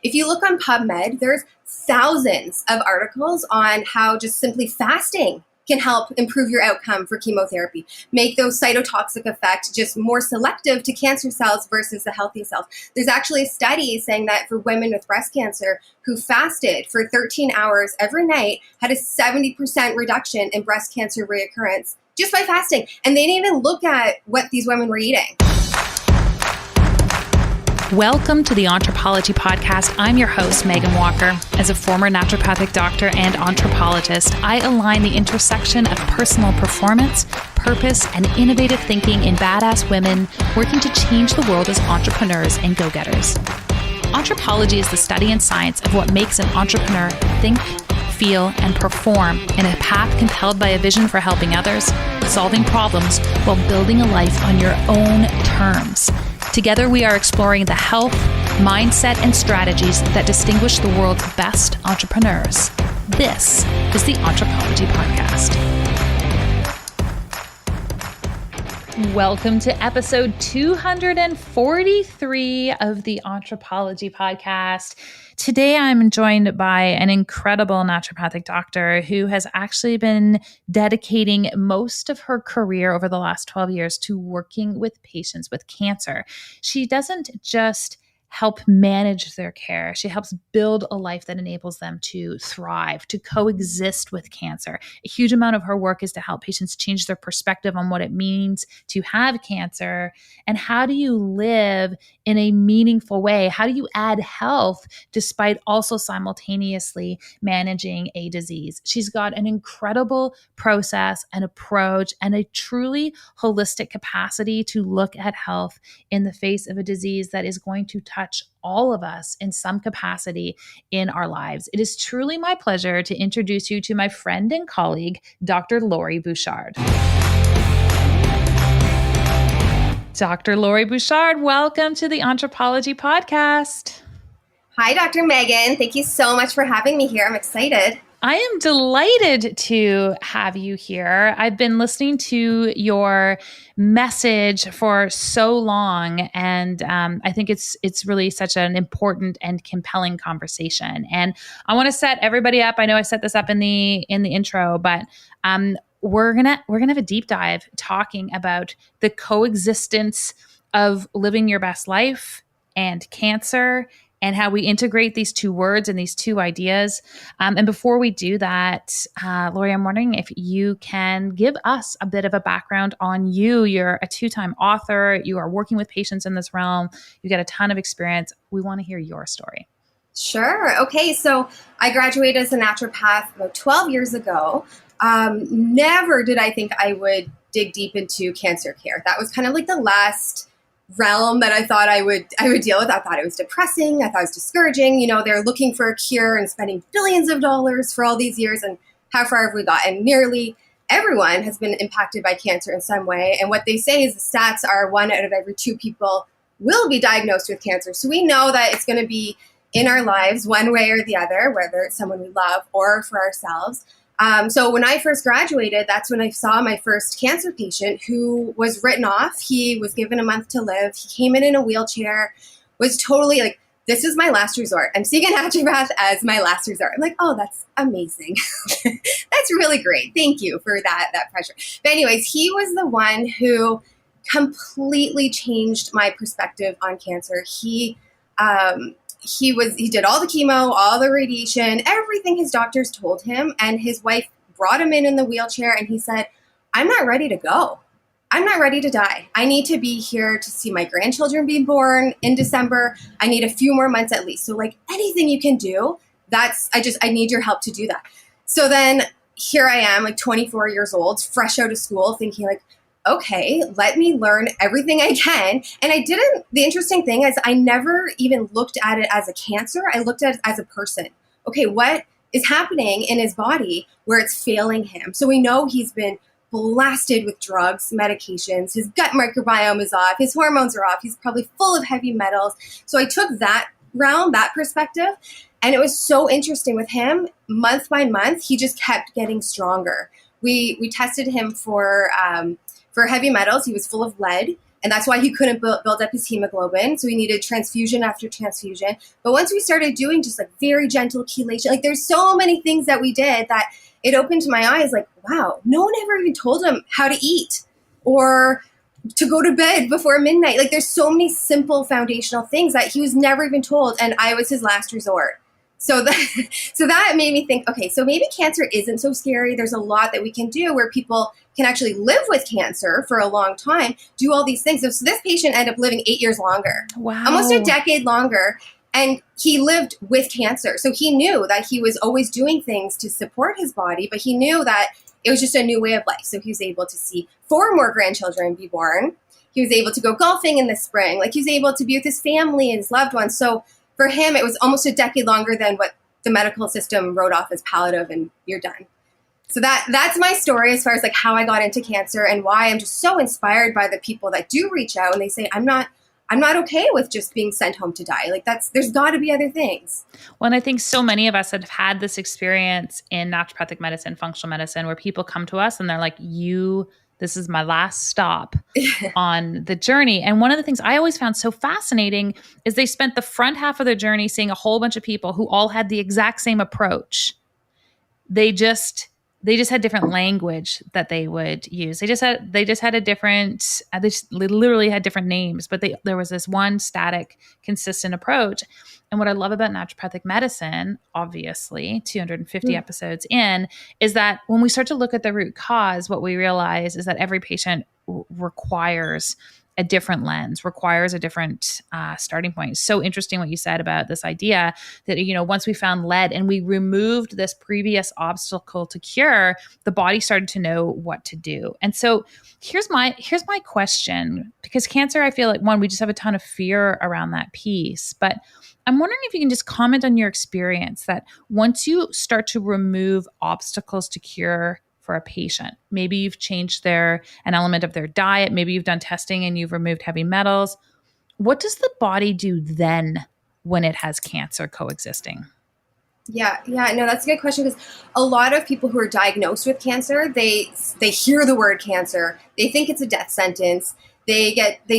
if you look on PubMed, there's thousands of articles on how just simply fasting can help improve your outcome for chemotherapy, make those cytotoxic effect just more selective to cancer cells versus the healthy cells. There's actually a study saying that for women with breast cancer who fasted for 13 hours every night had a 70% reduction in breast cancer reoccurrence just by fasting. And they didn't even look at what these women were eating. Welcome to the Anthropology Podcast. I'm your host, Megan Walker. As a former naturopathic doctor and anthropologist, I align the intersection of personal performance, purpose, and innovative thinking in badass women working to change the world as entrepreneurs and go-getters. Anthropology is the study and science of what makes an entrepreneur think, feel, and perform in a path compelled by a vision for helping others, solving problems, while building a life on your own terms. Together, we are exploring the health, mindset, and strategies that distinguish the world's best entrepreneurs. This is the Anthropology Podcast. Welcome to episode 243 of the Anthropology Podcast. Today, I'm joined by an incredible naturopathic doctor who has actually been dedicating most of her career over the last 12 years to working with patients with cancer. She doesn't just help manage their care. She helps build a life that enables them to thrive, to coexist with cancer. A huge amount of her work is to help patients change their perspective on what it means to have cancer and how do you live in a meaningful way? How do you add health despite also simultaneously managing a disease? She's got an incredible process and approach and a truly holistic capacity to look at health in the face of a disease that is going to touch all of us in some capacity in our lives. It is truly my pleasure to introduce you to my friend and colleague, Dr. Lori Bouchard. Dr. Lori Bouchard, welcome to the Anthropology Podcast. Hi, Dr. Megan. Thank you so much for having me here. I'm excited. I am delighted to have you here. I've been listening to your message for so long, and I think it's really such an important and compelling conversation. And I want to set everybody up. I know I set this up in the intro, but we're gonna have a deep dive talking about the coexistence of living your best life and cancer, and how we integrate these two words and these two ideas. And before we do that, Lori, I'm wondering if you can give us a bit of a background on you. You're a two-time author. You are working with patients in this realm. You got a ton of experience. We want to hear your story. Sure. Okay. So I graduated as a naturopath about 12 years ago. Never did I think I would dig deep into cancer care. That was kind of like the last realm that I thought I would deal with. I thought it was depressing. I thought it was discouraging. You know, they're looking for a cure and spending billions of dollars for all these years. And how far have we got? And nearly everyone has been impacted by cancer in some way. And what they say is the stats are 1 out of every 2 people will be diagnosed with cancer. So we know that it's going to be in our lives one way or the other, whether it's someone we love or for ourselves. So when I first graduated, that's when I saw my first cancer patient who was written off. He was given a month to live. He came in a wheelchair, was totally like, this is my last resort. I'm seeing a naturopath as my last resort. I'm like, oh, that's amazing. That's really great. Thank you for that pressure. But anyways, he was the one who completely changed my perspective on cancer. He did all the chemo, all the radiation, everything his doctors told him. And his wife brought him in the wheelchair and he said, I'm not ready to go. I'm not ready to die. I need to be here to see my grandchildren be born in December. I need a few more months at least. So like anything you can do, I need your help to do that. So then here I am, like 24 years old, fresh out of school, thinking like, okay, let me learn everything I can. And the interesting thing is I never even looked at it as a cancer. I looked at it as a person. Okay, what is happening in his body where it's failing him? So we know he's been blasted with drugs, medications. His gut microbiome is off. His hormones are off. He's probably full of heavy metals. So I took that realm, that perspective, and it was so interesting with him. Month by month, he just kept getting stronger. We tested him for heavy metals. He was full of lead. And that's why he couldn't build up his hemoglobin. So he needed transfusion after transfusion. But once we started doing just like very gentle chelation, like there's so many things that we did that it opened my eyes like, wow, no one ever even told him how to eat or to go to bed before midnight. Like there's so many simple foundational things that he was never even told. And I was his last resort. So that made me think, okay, so maybe cancer isn't so scary. There's a lot that we can do where people can actually live with cancer for a long time, do all these things. So this patient ended up living 8 years longer, Wow. Almost a decade longer. And he lived with cancer. So he knew that he was always doing things to support his body, but he knew that it was just a new way of life. So he was able to see 4 more grandchildren be born. He was able to go golfing in the spring. Like he was able to be with his family and his loved ones. So for him, it was almost a decade longer than what the medical system wrote off as palliative, and you're done. So that's my story as far as like how I got into cancer and why I'm just so inspired by the people that do reach out and they say, I'm not okay with just being sent home to die. Like there's got to be other things. Well, and I think so many of us have had this experience in naturopathic medicine, functional medicine, where people come to us and they're like, this is my last stop on the journey. And one of the things I always found so fascinating is they spent the front half of their journey seeing a whole bunch of people who all had the exact same approach. They just had different language that they would use. They just had a different, they literally had different names, but there was this one static, consistent approach. And what I love about naturopathic medicine, obviously 250 episodes in, is that when we start to look at the root cause, what we realize is that every patient requires a different lens, requires a different starting point. It's so interesting what you said about this idea that, once we found lead and we removed this previous obstacle to cure, the body started to know what to do. And so here's my question, because cancer, I feel like, one, we just have a ton of fear around that piece, but I'm wondering if you can just comment on your experience that once you start to remove obstacles to cure for a patient, maybe you've changed an element of their diet, maybe you've done testing and you've removed heavy metals. What does the body do then when it has cancer coexisting? Yeah, no, that's a good question, because a lot of people who are diagnosed with cancer, they hear the word cancer, they think it's a death sentence. They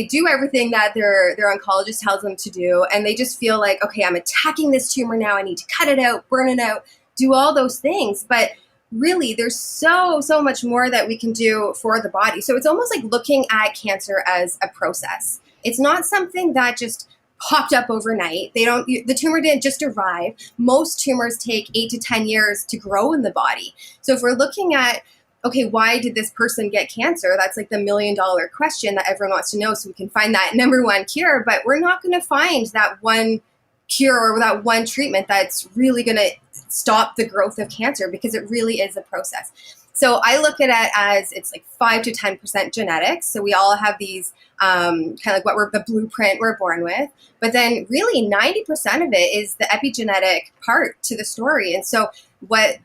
do everything that their oncologist tells them to do, and they just feel like, okay, I'm attacking this tumor now. I need to cut it out, burn it out, do all those things. But really, there's so much more that we can do for the body. So it's almost like looking at cancer as a process. It's not something that just popped up overnight. The tumor didn't just arrive. Most tumors take 8 to 10 years to grow in the body. So if we're looking at, okay, why did this person get cancer? That's like the $1 million question that everyone wants to know, so we can find that number one cure. But we're not going to find that one cure or that one treatment that's really going to stop the growth of cancer, because it really is a process. So I look at it as it's like 5 to 10% genetics. So we all have these kind of like the blueprint we're born with. But then really 90% of it is the epigenetic part to the story. And so what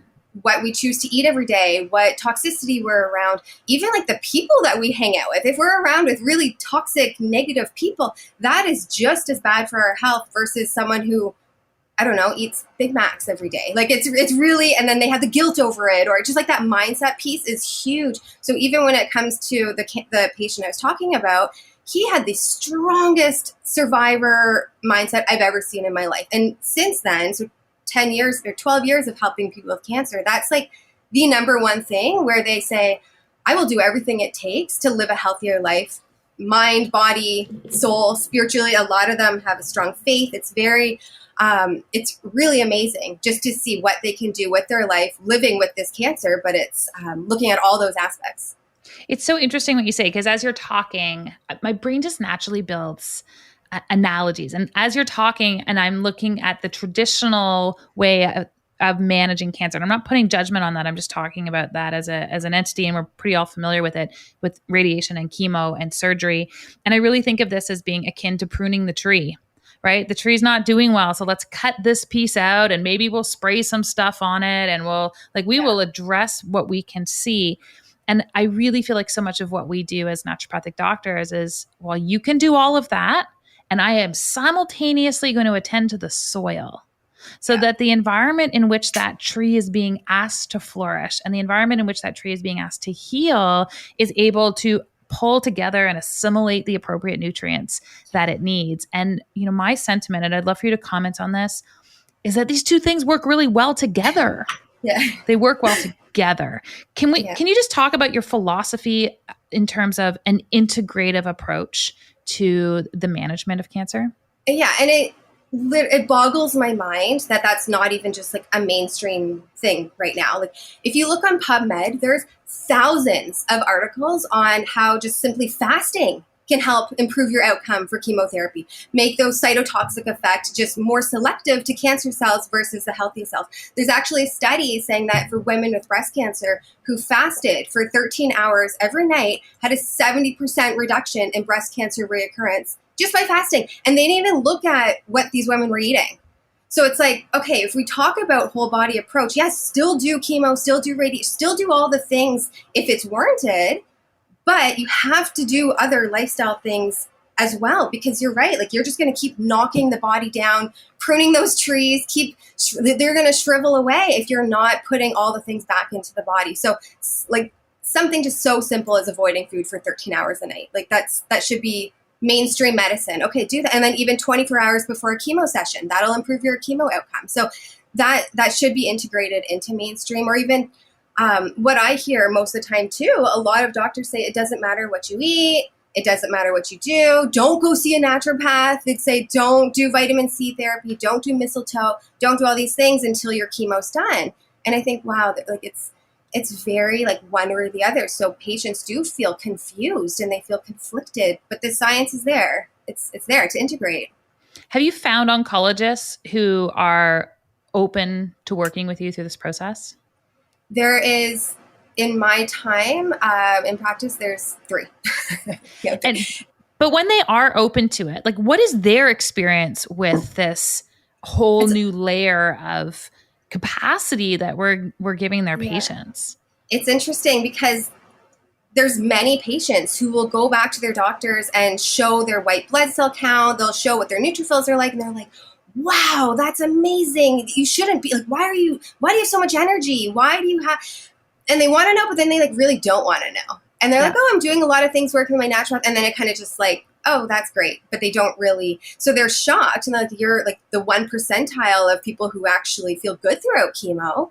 we choose to eat every day, what toxicity we're around, even like the people that we hang out with. If we're around with really toxic, negative people, that is just as bad for our health versus someone who, I don't know, eats Big Macs every day. Like it's really, and then they have the guilt over it, or just like that mindset piece is huge. So even when it comes to the patient I was talking about, he had the strongest survivor mindset I've ever seen in my life. And since then, so 10 years or 12 years of helping people with cancer, that's like the number one thing where they say, I will do everything it takes to live a healthier life, mind, body, soul, spiritually. A lot of them have a strong faith. It's really amazing just to see what they can do with their life living with this cancer, but it's looking at all those aspects. It's so interesting what you say, because as you're talking, my brain just naturally builds analogies. And as you're talking and I'm looking at the traditional way of managing cancer, and I'm not putting judgment on that, I'm just talking about that as an entity, and we're pretty all familiar with it, with radiation and chemo and surgery. And I really think of this as being akin to pruning the tree, right? The tree's not doing well, so let's cut this piece out and maybe we'll spray some stuff on it, and we will address what we can see. And I really feel like so much of what we do as naturopathic doctors is, well, you can do all of that, and I am simultaneously going to attend to the soil so that the environment in which that tree is being asked to flourish and the environment in which that tree is being asked to heal is able to pull together and assimilate the appropriate nutrients that it needs. And, my sentiment, and I'd love for you to comment on this, is that these two things work really well together. Yeah. They work well together. Can you just talk about your philosophy in terms of an integrative approach to the management of cancer? Yeah. And it boggles my mind that that's not even just like a mainstream thing right now. Like if you look on PubMed, there's thousands of articles on how just simply fasting can help improve your outcome for chemotherapy, make those cytotoxic effect just more selective to cancer cells versus the healthy cells. There's actually a study saying that for women with breast cancer who fasted for 13 hours every night had a 70% reduction in breast cancer reoccurrence just by fasting. And they didn't even look at what these women were eating. So it's like, okay, if we talk about whole body approach, yes, still do chemo, still do radiation, still do all the things if it's warranted, but you have to do other lifestyle things as well, because you're right. Like you're just going to keep knocking the body down, pruning those trees, they're going to shrivel away if you're not putting all the things back into the body. So like something just so simple as avoiding food for 13 hours a night. Like that should be mainstream medicine. Okay, do that. And then even 24 hours before a chemo session, that'll improve your chemo outcome. So that should be integrated into mainstream. Or even what I hear most of the time too, a lot of doctors say it doesn't matter what you eat. It doesn't matter what you do. Don't go see a naturopath. They'd say don't do vitamin C therapy. Don't do mistletoe. Don't do all these things until your chemo's done. And I think, wow, like it's very like one or the other. So patients do feel confused and they feel conflicted, but the science is there. It's there to integrate. Have you found oncologists who are open to working with you through this process? There is, in my time in practice, there's 3. Yeah. But when they are open to it, like what is their experience with this whole new layer of capacity that we're giving their patients? It's interesting because there's many patients who will go back to their doctors and show their white blood cell count. They'll show what their neutrophils are like, and they're like, wow, that's amazing. You shouldn't be like, why do you have so much energy? Why do you have, and they want to know, but then they like really don't want to know. And they're like, oh, I'm doing a lot of things working with my naturopath. And then it kind of just like, oh, that's great. But they don't really, so they're shocked. And like, you're like the 1 percentile of people who actually feel good throughout chemo.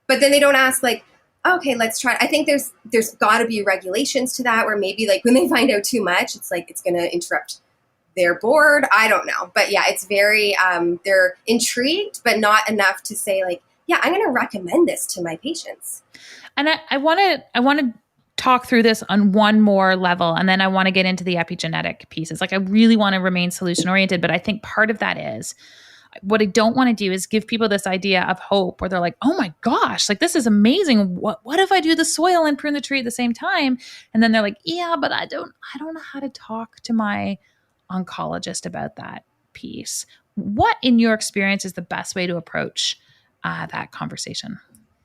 But then they don't ask like, okay, let's try. I think there's gotta be regulations to that, where maybe like when they find out too much, it's like, it's going to interrupt their board. I don't know. But yeah, it's very, they're intrigued, but not enough to say like, yeah, I'm going to recommend this to my patients. And I want to talk through this on one more level, and then I want to get into the epigenetic pieces. Like I really want to remain solution oriented, but I think part of that is what I don't want to do is give people this idea of hope where they're like, oh my gosh, like this is amazing. What if I do the soil and prune the tree at the same time? And then they're like, yeah, but I don't know how to talk to my oncologist about that piece. What in your experience is the best way to approach that conversation?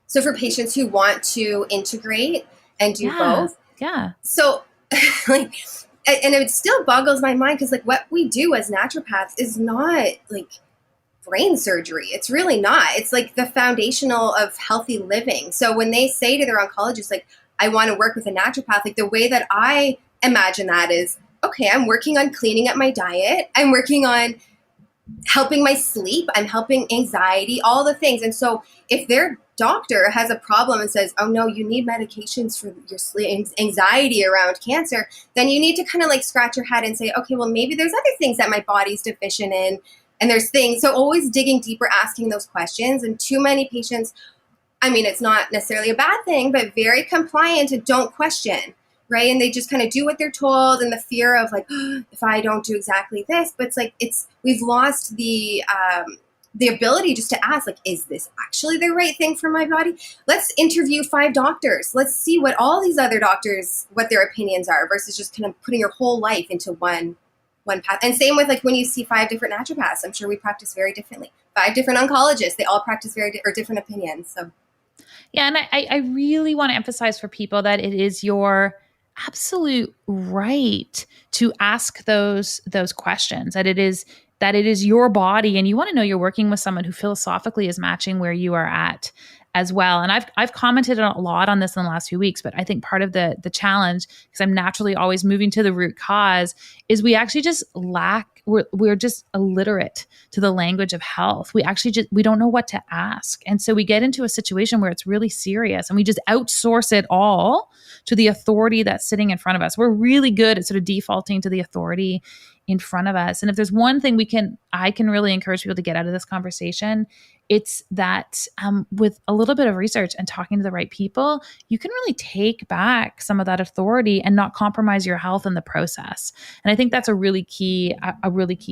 So for patients who want to integrate and do both. Yeah. So like, and it still boggles my mind because like what we do as naturopaths is not like brain surgery. It's really not. It's like the foundational of healthy living. So when they say to their oncologist, like, I want to work with a naturopath, like the way that I imagine that is, okay, I'm working on cleaning up my diet. I'm working on helping my sleep. I'm helping anxiety, all the things. And so if their doctor has a problem and says, oh no, you need medications for your sleep, anxiety around cancer, then you need to kind of like scratch your head and say, okay, well, maybe there's other things that my body's deficient in. And there's things. So always digging deeper, asking those questions. And too many patients, I mean, it's not necessarily a bad thing, but very compliant and don't question. Right. And they just kind of do what they're told, and the fear of like, oh, if I don't do exactly this, but it's like, we've lost the ability just to ask, like, is this actually the right thing for my body? Let's interview 5 doctors. Let's see what all these other doctors, what their opinions are, versus just kind of putting your whole life into one path. And same with like when you see 5 different naturopaths, I'm sure we practice very differently. 5 different oncologists, they all practice or different opinions. So. Yeah. And I really want to emphasize for people that it is your absolute right to ask those questions, that it is your body, and you want to know you're working with someone who philosophically is matching where you are at as well. And I've commented a lot on this in the last few weeks, but I think part of the challenge, because I'm naturally always moving to the root cause, is we actually just we're just illiterate to the language of health. We don't know what to ask. And so we get into a situation where it's really serious and we just outsource it all to the authority that's sitting in front of us. We're really good at sort of defaulting to the authority in front of us. And if there's one thing I can really encourage people to get out of this conversation, it's that with a little bit of research and talking to the right people, you can really take back some of that authority and not compromise your health in the process. And I think that's a really key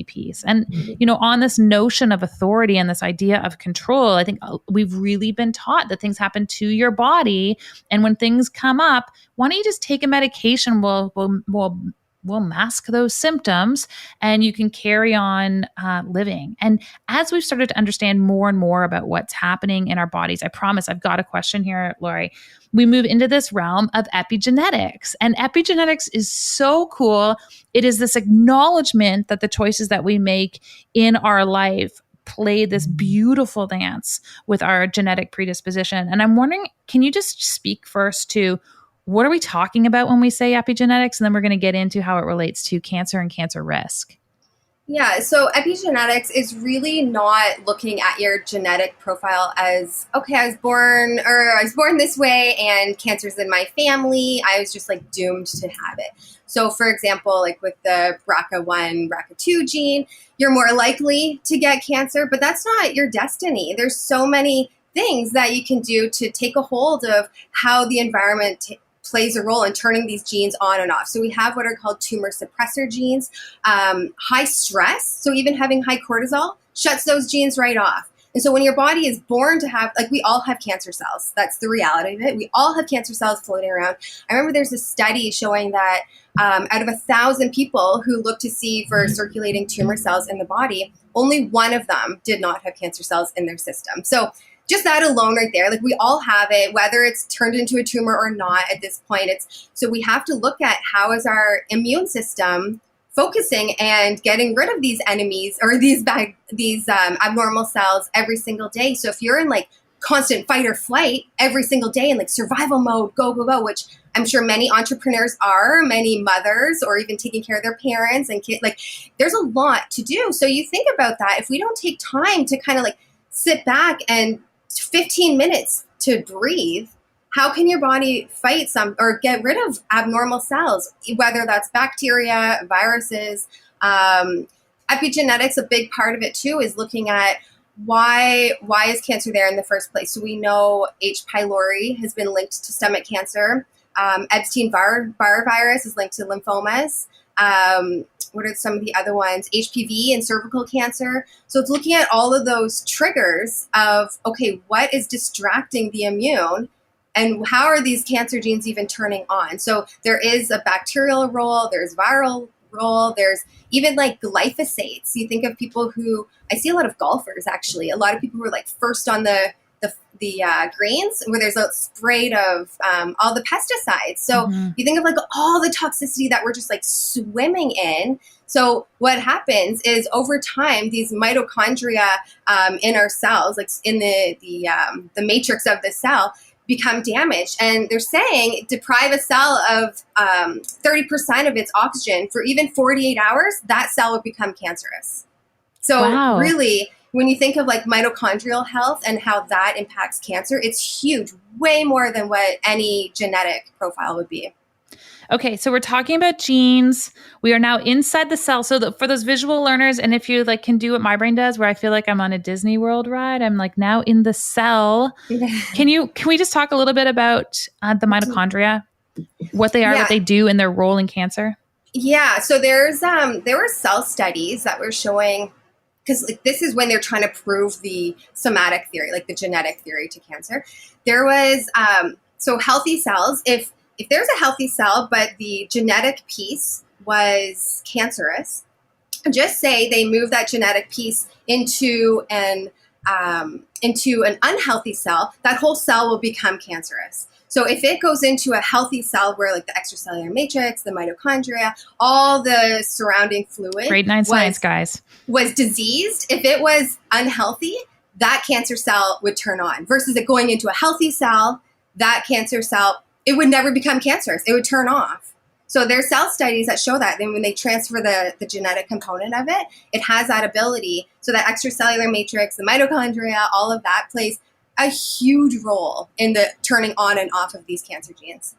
piece. And, on this notion of authority and this idea of control, I think we've really been taught that things happen to your body. And when things come up, why don't you just take a medication? We'll mask those symptoms and you can carry on living. And as we've started to understand more and more about what's happening in our bodies, I promise I've got a question here, Lori. We move into this realm of epigenetics. And epigenetics is so cool. It is this acknowledgement that the choices that we make in our life play this beautiful dance with our genetic predisposition. And I'm wondering, can you just speak first to what are we talking about when we say epigenetics? And then we're going to get into how it relates to cancer and cancer risk. Yeah, so epigenetics is really not looking at your genetic profile as, okay, I was born this way and cancer's in my family. I was just like doomed to have it. So for example, like with the BRCA1, BRCA2 gene, you're more likely to get cancer, but that's not your destiny. There's so many things that you can do to take a hold of how the environment plays a role in turning these genes on and off. So we have what are called tumor suppressor genes. High stress, so even having high cortisol, shuts those genes right off. And so when your body is born to have, like we all have cancer cells. That's the reality of it. We all have cancer cells floating around. I remember there's a study showing that out of 1,000 people who looked to see for circulating tumor cells in the body, only one of them did not have cancer cells in their system. So just that alone right there, like we all have it, whether it's turned into a tumor or not at this point. So we have to look at how is our immune system focusing and getting rid of these enemies or these abnormal cells every single day. So if you're in like constant fight or flight every single day in like survival mode, go, which I'm sure many entrepreneurs are, many mothers, or even taking care of their parents and kids, like there's a lot to do. So you think about that. If we don't take time to kind of like sit back and 15 minutes to breathe, how can your body fight or get rid of abnormal cells, whether that's bacteria, viruses? Epigenetics, a big part of it too, is looking at why is cancer there in the first place? So we know H. pylori has been linked to stomach cancer. Epstein-Barr virus is linked to lymphomas. What are some of the other ones? HPV and cervical cancer. So it's looking at all of those triggers of, okay, what is distracting the immune and how are these cancer genes even turning on? So there is a bacterial role, there's viral role, there's even like glyphosates. You think of people I see a lot of golfers actually, a lot of people who are like first on the greens where there's a spray of all the pesticides. So you think of like all the toxicity that we're just like swimming in. So what happens is over time, these mitochondria in our cells, like in the matrix of the cell, become damaged. And they're saying deprive a cell of 30% of its oxygen for even 48 hours, that cell would become cancerous. So really, when you think of like mitochondrial health and how that impacts cancer, it's huge, way more than what any genetic profile would be. Okay, so we're talking about genes. We are now inside the cell. So for those visual learners, and if you like can do what my brain does, where I feel like I'm on a Disney World ride, I'm like now in the cell. Can we just talk a little bit about the mitochondria, what they are, what they do, and their role in cancer? Yeah. So there were cell studies that were showing, because like, this is when they're trying to prove the somatic theory, like the genetic theory to cancer. There was so healthy cells. If there's a healthy cell, but the genetic piece was cancerous, just say they move that genetic piece into an unhealthy cell, that whole cell will become cancerous. So if it goes into a healthy cell where like the extracellular matrix, the mitochondria, all the surrounding fluid grade 9 science guys was diseased, if it was unhealthy, that cancer cell would turn on versus it going into a healthy cell, that cancer cell, it would never become cancerous. It would turn off. So there's cell studies that show that. Then when they transfer the genetic component of it, it has that ability. So that extracellular matrix, the mitochondria, all of that plays a huge role in the turning on and off of these cancer genes.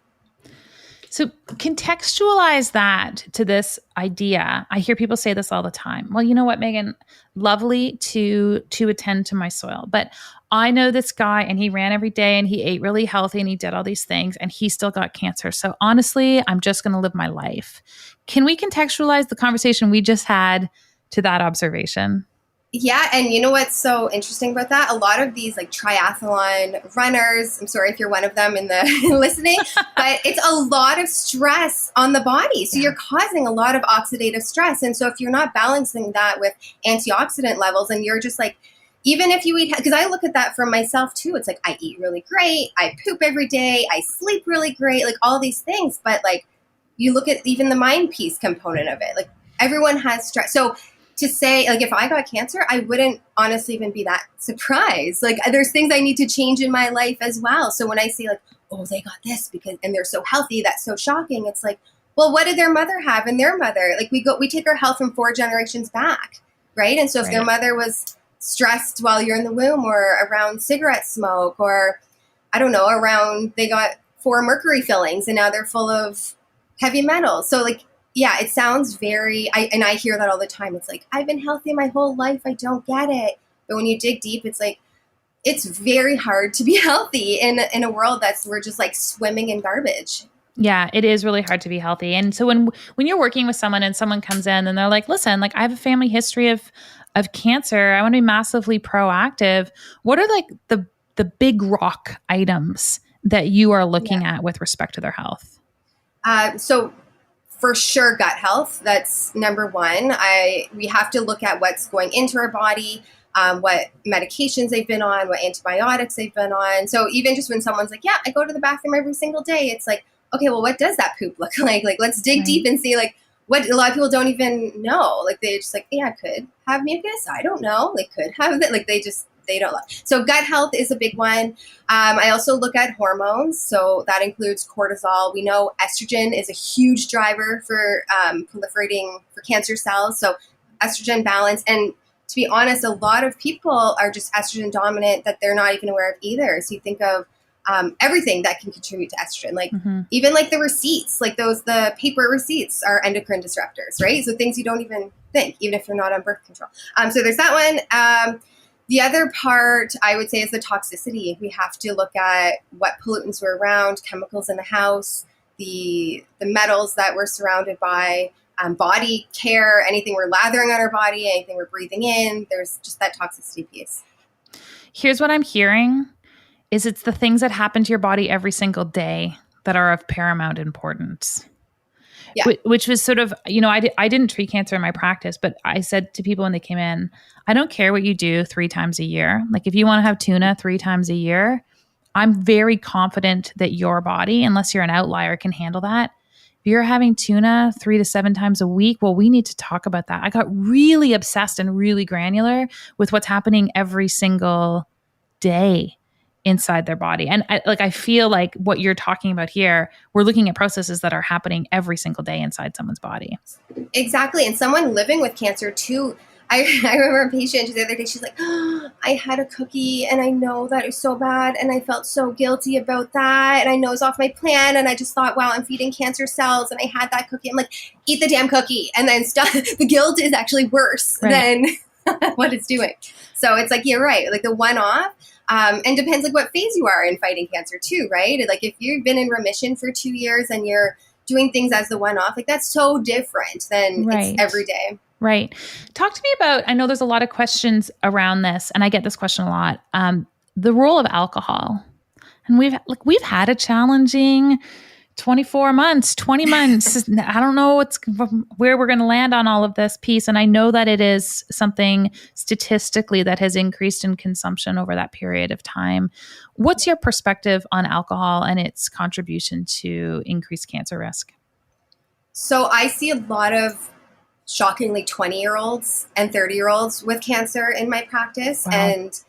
So contextualize that to this idea. I hear people say this all the time. Well, you know what, Megan? Lovely to attend to my soil, but I know this guy and he ran every day and he ate really healthy and he did all these things and he still got cancer. So honestly, I'm just going to live my life. Can we contextualize the conversation we just had to that observation? Yeah, and you know what's so interesting about that? A lot of these like triathlon runners, I'm sorry if you're one of them in the listening, but it's a lot of stress on the body. So you're causing a lot of oxidative stress. And so if you're not balancing that with antioxidant levels and you're just like, even if you eat, because I look at that for myself too. It's like I eat really great, I poop every day, I sleep really great, like all these things. But like you look at even the mind piece component of it, like everyone has stress. So to say, like, if I got cancer, I wouldn't honestly even be that surprised. Like, there's things I need to change in my life as well. So when I see, like, oh, they got this and they're so healthy, that's so shocking. It's like, well, what did their mother have and their mother? Like, we take our health from 4 generations back, right? And so if their mother was stressed while you're in the womb or around cigarette smoke or, I don't know, they got 4 mercury fillings and now they're full of heavy metals. So, like, yeah, it sounds and I hear that all the time. It's like, I've been healthy my whole life. I don't get it. But when you dig deep, it's like, it's very hard to be healthy in a world we're just like swimming in garbage. Yeah, it is really hard to be healthy. And so when you're working with someone and someone comes in and they're like, listen, like I have a family history of cancer. I want to be massively proactive. What are like the big rock items that you are looking at with respect to their health? So for sure, gut health. That's number one. We have to look at what's going into our body, what medications they've been on, what antibiotics they've been on. So even just when someone's like, yeah, I go to the bathroom every single day, it's like, okay, well, what does that poop look like? Like, let's dig deep and see like what a lot of people don't even know. Like they just like, yeah, could have mucus. I don't know. They could have that. Like they don't. So gut health is a big one. I also look at hormones. So that includes cortisol. We know estrogen is a huge driver for proliferating for cancer cells. So estrogen balance. And to be honest, a lot of people are just estrogen dominant that they're not even aware of either. So you think of everything that can contribute to estrogen, like even like the receipts, like the paper receipts are endocrine disruptors, right? So things you don't even think, even if you're not on birth control. So there's that one. The other part I would say is the toxicity. We have to look at what pollutants we're around, chemicals in the house, the metals that we're surrounded by, body care, anything we're lathering on our body, anything we're breathing in. There's just that toxicity piece. Here's what I'm hearing is it's the things that happen to your body every single day that are of paramount importance. Yeah. Which was sort of, I didn't treat cancer in my practice, but I said to people when they came in, I don't care what you do 3 times a year. Like if you want to have tuna 3 times a year, I'm very confident that your body, unless you're an outlier, can handle that. If you're having tuna 3 to 7 times a week, well, we need to talk about that. I got really obsessed and really granular with what's happening every single day inside their body. And I feel like what you're talking about here, we're looking at processes that are happening every single day inside someone's body. Exactly. And someone living with cancer too. I remember a patient the other day, she's like, oh, I had a cookie and I know that it was so bad and I felt so guilty about that. And I know it's off my plan. And I just thought, wow, I'm feeding cancer cells and I had that cookie. I'm like, eat the damn cookie. And then the guilt is actually worse than what it's doing. So it's like, you're right. Like the one-off. And depends like what phase you are in fighting cancer too, right? Like if you've been in remission for 2 years and you're doing things as the one-off, like that's so different than it's every day. Right. Talk to me about, I know there's a lot of questions around this and I get this question a lot. The role of alcohol. And we've had a challenging 24 months, 20 months. I don't know where we're going to land on all of this piece. And I know that it is something statistically that has increased in consumption over that period of time. What's your perspective on alcohol and its contribution to increased cancer risk? So I see a lot of shockingly 20-year-olds and 30-year-olds with cancer in my practice. Wow. And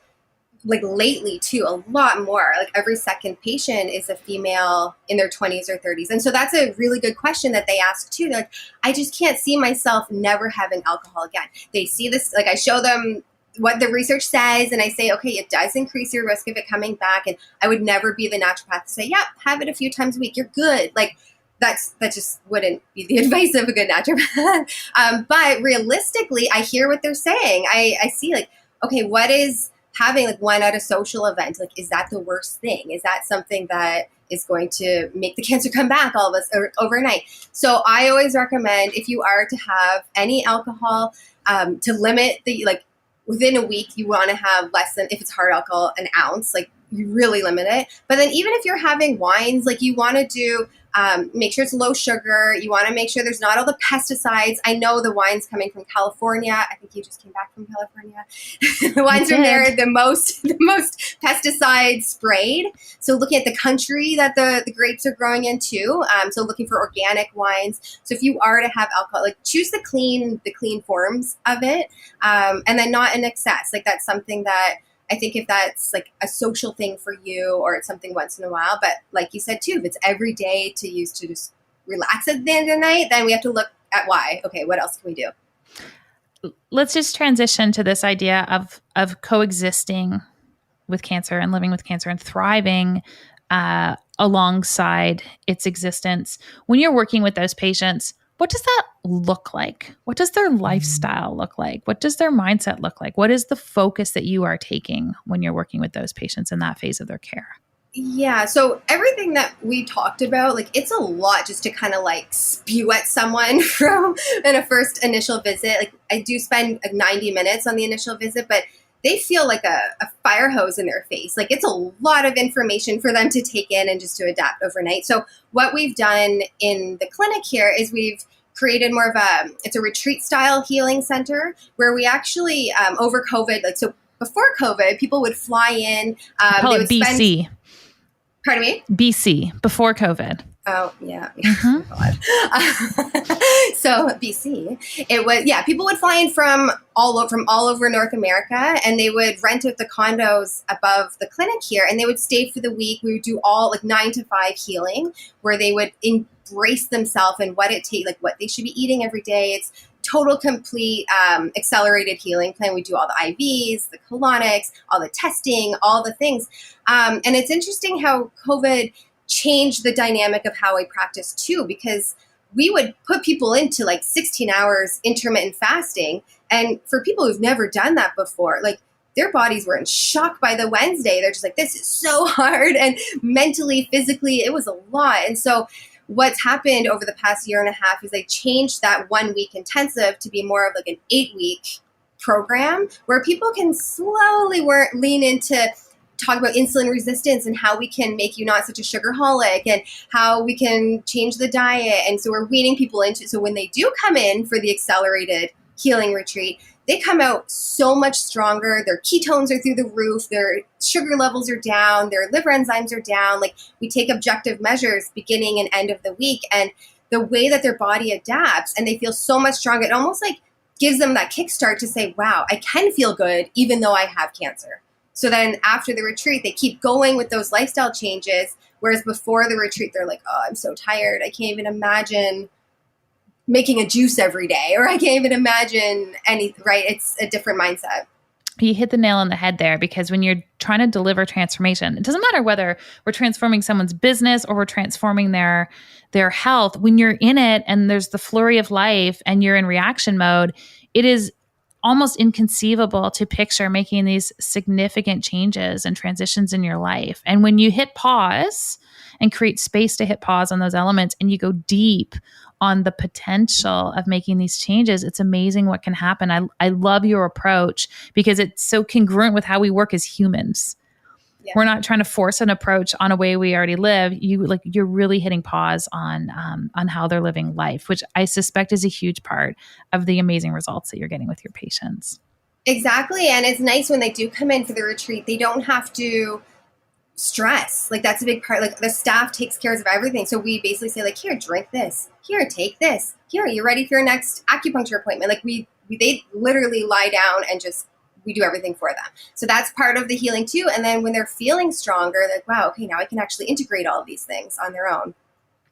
like lately too, a lot more. Like every second patient is a female in their 20s or 30s. And so that's a really good question that they ask too. They're like, I just can't see myself never having alcohol again. They see this, like I show them what the research says, and I say, okay, it does increase your risk of it coming back. And I would never be the naturopath to say, yeah, have it a few times a week, you're good. Like that just wouldn't be the advice of a good naturopath. But realistically, I hear what they're saying. I see like, okay, what is having like one at a social event? Like, is that the worst thing? Is that something that is going to make the cancer come back all of us or overnight? So I always recommend, if you are to have any alcohol, to limit the, like within a week, you want to have less than, if it's hard alcohol, an ounce, like you really limit it. But then even if you're having wines, like you want to do, make sure it's low sugar. You want to make sure there's not all the pesticides. I know the wine's coming from California. I think you just came back from California. The wines from there, the most pesticides sprayed. So looking at the country that the grapes are growing in too. So looking for organic wines. So if you are to have alcohol, like choose the clean forms of it, and then not in excess. Like that's something that I think if that's like a social thing for you, or it's something once in a while, but like you said too, if it's every day to use to just relax at the end of the night, then we have to look at why. Okay, what else can we do? Let's just transition to this idea of coexisting with cancer and living with cancer and thriving alongside its existence. When you're working with those patients, what does that look like? What does their lifestyle look like? What does their mindset look like? What is the focus that you are taking when you're working with those patients in that phase of their care? Yeah, so everything that we talked about, like it's a lot just to kind of like spew at someone from in a first initial visit. Like I do spend like 90 minutes on the initial visit, but they feel like a fire hose in their face. Like it's a lot of information for them to take in and just to adapt overnight. So what we've done in the clinic here is we've created more of it's a retreat style healing center where we actually, over COVID, like, so before COVID, people would fly in. Call it BC. Pardon me? BC, before COVID. Oh, yeah. Mm-hmm. So BC, it was, yeah, people would fly in from all over North America, and they would rent out the condos above the clinic here, and they would stay for the week. We would do all like 9 to 5 healing, where they would embrace themselves and what it takes, like what they should be eating every day. It's total, complete, accelerated healing plan. We do all the IVs, the colonics, all the testing, all the things. And it's interesting how COVID changed the dynamic of how I practice too, because we would put people into like 16 hours intermittent fasting. And for people who've never done that before, like their bodies were in shock by the Wednesday. They're just like, this is so hard. And mentally, physically, it was a lot. And so what's happened over the past year and a half is they changed that 1 week intensive to be more of like an 8-week program where people can slowly lean into talk about insulin resistance and how we can make you not such a sugarholic and how we can change the diet. And so we're weaning people into it. So when they do come in for the accelerated healing retreat, they come out so much stronger. Their ketones are through the roof. Their sugar levels are down. Their liver enzymes are down. Like we take objective measures beginning and end of the week, and the way that their body adapts and they feel so much stronger, it almost like gives them that kickstart to say, wow, I can feel good even though I have cancer. So then after the retreat, they keep going with those lifestyle changes. Whereas before the retreat, they're like, oh, I'm so tired. I can't even imagine making a juice every day, or I can't even imagine anything, right? It's a different mindset. You hit the nail on the head there, because when you're trying to deliver transformation, it doesn't matter whether we're transforming someone's business or we're transforming their health. When you're in it and there's the flurry of life and you're in reaction mode, it is almost inconceivable to picture making these significant changes and transitions in your life. And when you hit pause and create space to hit pause on those elements and you go deep on the potential of making these changes, it's amazing what can happen. I love your approach because it's so congruent with how we work as humans. Yeah. We're not trying to force an approach on a way we already live. You're really hitting pause on how they're living life, which I suspect is a huge part of the amazing results that you're getting with your patients. Exactly. And it's nice when they do come in for the retreat, they don't have to stress. Like that's a big part. Like the staff takes care of everything. So we basically say like, here, drink this. Here, take this. Here, you're ready for your next acupuncture appointment. Like they literally lie down and just we do everything for them. So that's part of the healing too. And then when they're feeling stronger, like, wow, okay, now I can actually integrate all of these things on their own.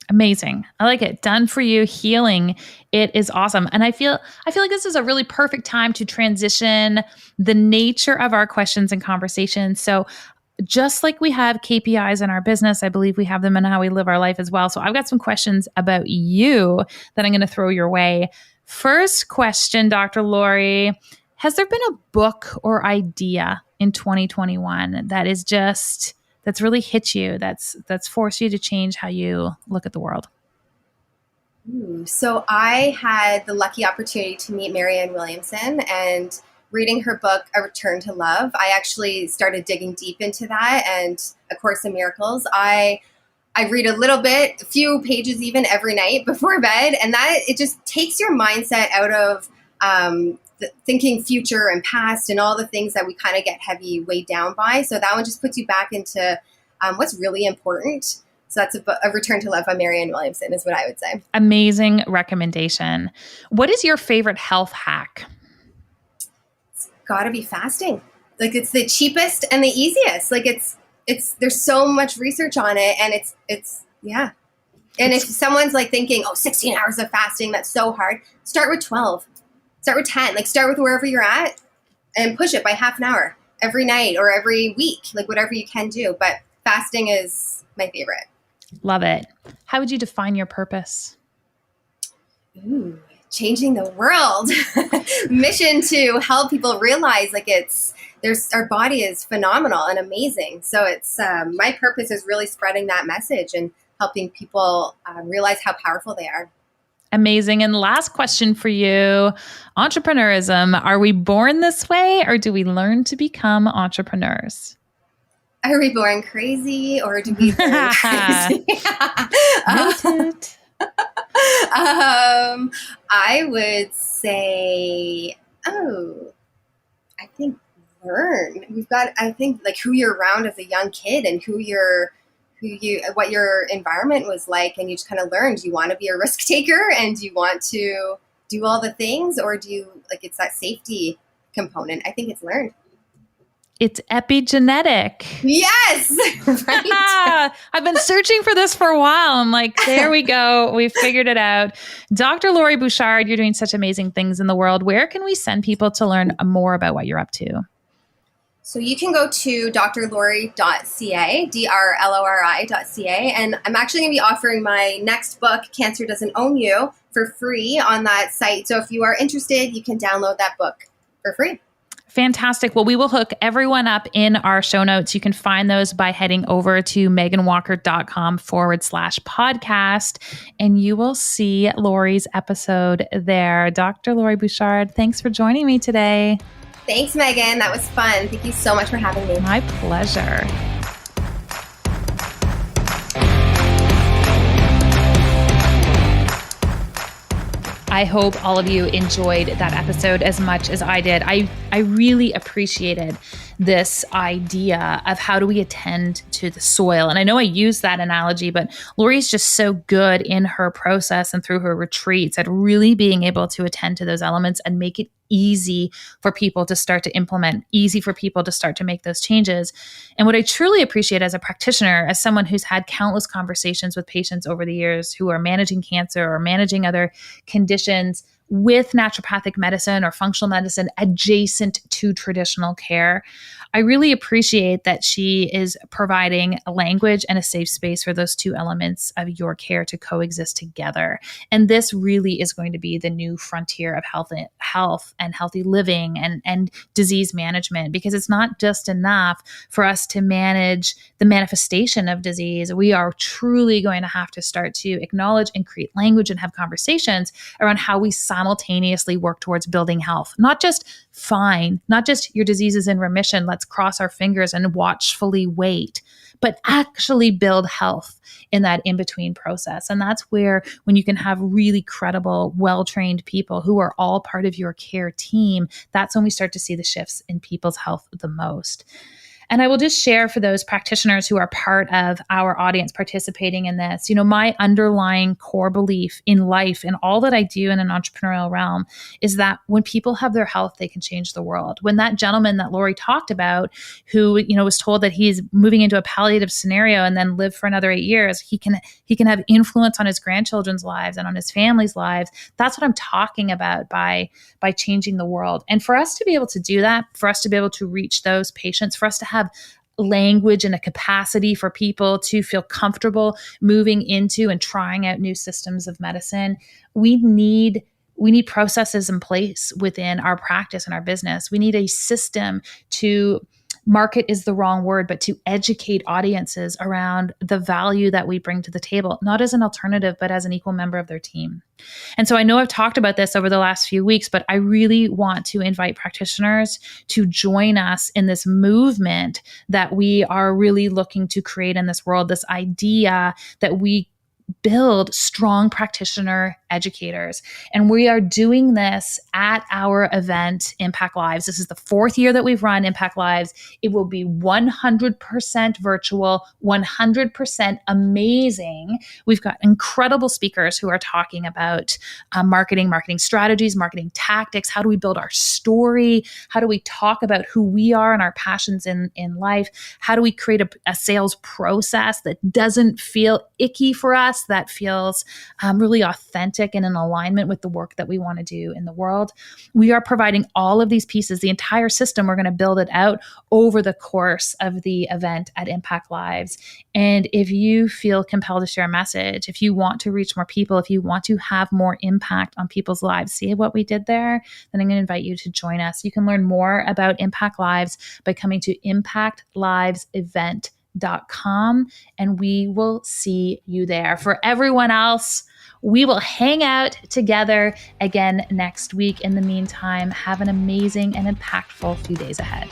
Amazing. I like it. Done for you. Healing. It is awesome. And I feel like this is a really perfect time to transition the nature of our questions and conversations. So just like we have KPIs in our business, I believe we have them in how we live our life as well. So I've got some questions about you that I'm going to throw your way. First question, Dr. Lori, has there been a book or idea in 2021 that's really hit you, that's forced you to change how you look at the world? So I had the lucky opportunity to meet Marianne Williamson, and reading her book, A Return to Love, I actually started digging deep into that, and A Course in Miracles. I read a little bit, a few pages even every night before bed, and that it just takes your mindset out of thinking future and past and all the things that we kind of get heavy weighed down by. So that one just puts you back into what's really important. So that's A Return to Love by Marianne Williamson is what I would say. Amazing recommendation. What is your favorite health hack? It's got to be fasting. Like, it's the cheapest and the easiest. Like, it's there's so much research on it, and it's yeah. And if someone's like thinking, 16 hours of fasting, that's so hard, start with 12. Start with 10. Like, start with wherever you're at and push it by half an hour every night or every week, like whatever you can do. But fasting is my favorite. Love it. How would you define your purpose? Changing the world. Mission to help people realize our body is phenomenal and amazing. So it's my purpose is really spreading that message and helping people realize how powerful they are. Amazing. And last question for you, entrepreneurism. Are we born this way, or do we learn to become entrepreneurs? Are we born crazy, or do we learn crazy? Noted. I would say, I think learn. I think like who you're around as a young kid and what your environment was like, and you just kind of learned. Do you want to be a risk taker and do you want to do all the things, or do you it's that safety component? I think it's learned. It's epigenetic. Yes. Right. I've been searching for this for a while. I'm like, there we go. We figured it out. Dr. Lori Bouchard, you're doing such amazing things in the world. Where can we send people to learn more about what you're up to? So you can go to drlori.ca, drlori.ca, and I'm actually going to be offering my next book, Cancer Doesn't Own You, for free on that site. So if you are interested, you can download that book for free. Fantastic. Well, we will hook everyone up in our show notes. You can find those by heading over to meganwalker.com/podcast, and you will see Lori's episode there. Dr. Lori Bouchard, thanks for joining me today. Thanks, Megan. That was fun. Thank you so much for having me. My pleasure. I hope all of you enjoyed that episode as much as I did. I really appreciated this idea of how do we attend to the soil. And I know I use that analogy, but Lori's just so good in her process and through her retreats at really being able to attend to those elements and make it easy for people to start to implement, easy for people to start to make those changes. And what I truly appreciate as a practitioner, as someone who's had countless conversations with patients over the years who are managing cancer or managing other conditions with naturopathic medicine or functional medicine adjacent to traditional care, I really appreciate that she is providing a language and a safe space for those two elements of your care to coexist together. And this really is going to be the new frontier of health and healthy living and disease management, because it's not just enough for us to manage the manifestation of disease. We are truly going to have to start to acknowledge and create language and have conversations around how we simultaneously work towards building health. Not just fine, not just your disease is in remission, let's cross our fingers and watchfully wait, but actually build health in that in-between process. And that's where, when you can have really credible, well-trained people who are all part of your care team, that's when we start to see the shifts in people's health the most. And I will just share for those practitioners who are part of our audience participating in this, my underlying core belief in life and all that I do in an entrepreneurial realm is that when people have their health, they can change the world. When that gentleman that Lori talked about, who, was told that he's moving into a palliative scenario and then live for another 8 years, he can have influence on his grandchildren's lives and on his family's lives. That's what I'm talking about by changing the world. And for us to be able to do that, for us to be able to reach those patients, for us to have language and a capacity for people to feel comfortable moving into and trying out new systems of medicine, we need processes in place within our practice and our business. We need a system to market is the wrong word, but to educate audiences around the value that we bring to the table, not as an alternative, but as an equal member of their team. And so I know I've talked about this over the last few weeks, but I really want to invite practitioners to join us in this movement that we are really looking to create in this world, this idea that we build strong practitioner educators. And we are doing this at our event, Impact Lives. This is the 4th year that we've run Impact Lives. It will be 100% virtual, 100% amazing. We've got incredible speakers who are talking about marketing strategies, marketing tactics. How do we build our story? How do we talk about who we are and our passions in life? How do we create a sales process that doesn't feel icky for us, that feels really authentic and in alignment with the work that we want to do in the world? We are providing all of these pieces, the entire system. We're going to build it out over the course of the event at Impact Lives. And if you feel compelled to share a message, if you want to reach more people, if you want to have more impact on people's lives, see what we did there, then I'm going to invite you to join us. You can learn more about Impact Lives by coming to impactlivesevent.com, and we will see you there. For everyone else, we will hang out together again next week. In the meantime, have an amazing and impactful few days ahead.